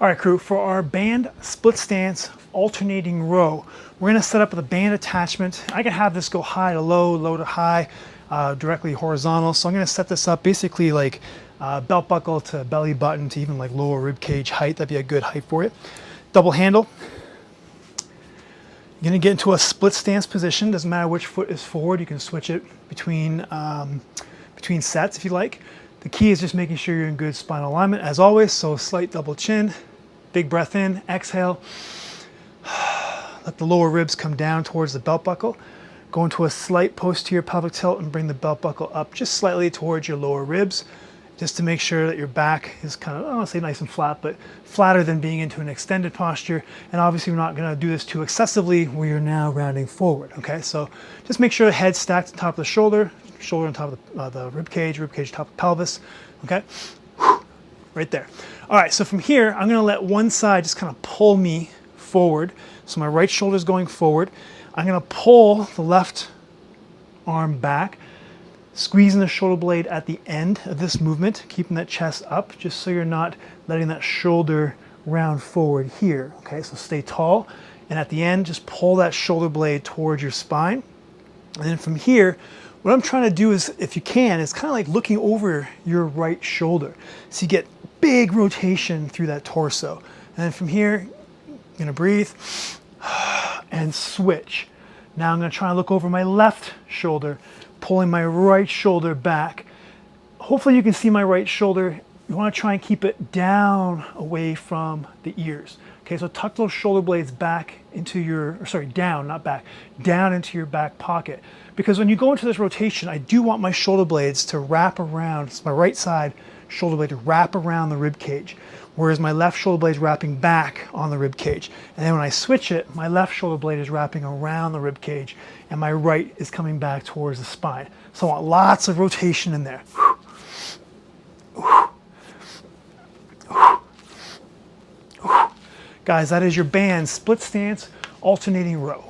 All right, crew, for our band split stance alternating row, we're gonna set up with a band attachment. I can have this go high to low, low to high, directly horizontal. So I'm gonna set this up basically like belt buckle to belly button to even like lower rib cage height. That'd be a good height for it. Double handle. You're gonna get into a split stance position. Doesn't matter which foot is forward. You can switch it between sets if you like. The key is just making sure you're in good spinal alignment as always. So slight double chin, big breath in, exhale. Let the lower ribs come down towards the belt buckle. Go into a slight posterior pelvic tilt and bring the belt buckle up just slightly towards your lower ribs, just to make sure that your back is kind of, I don't want to say nice and flat, but flatter than being into an extended posture. And obviously we're not going to do this too excessively where you're now rounding forward, okay? So just make sure the head's stacked on top of the shoulder, shoulder on top of the rib cage top of pelvis, okay? Right there. All right, so from here, I'm gonna let one side just kind of pull me forward. So my right shoulder is going forward. I'm gonna pull the left arm back, squeezing the shoulder blade at the end of this movement, keeping that chest up, just so you're not letting that shoulder round forward here, okay? So stay tall, and at the end, just pull that shoulder blade towards your spine. And then from here, what I'm trying to do is, if you can, is kind of like looking over your right shoulder. So you get big rotation through that torso. And then from here, I'm gonna breathe and switch. Now I'm gonna try and look over my left shoulder, pulling my right shoulder back. Hopefully you can see my right shoulder. You wanna try and keep it down away from the ears. Okay, so tuck those shoulder blades back into your, or sorry, down, not back, down into your back pocket. Because when you go into this rotation, I do want my shoulder blades to wrap around, it's my right side shoulder blade to wrap around the rib cage, whereas my left shoulder blade is wrapping back on the rib cage. And then when I switch it, my left shoulder blade is wrapping around the rib cage, and my right is coming back towards the spine. So I want lots of rotation in there. Guys, that is your band split stance alternating row.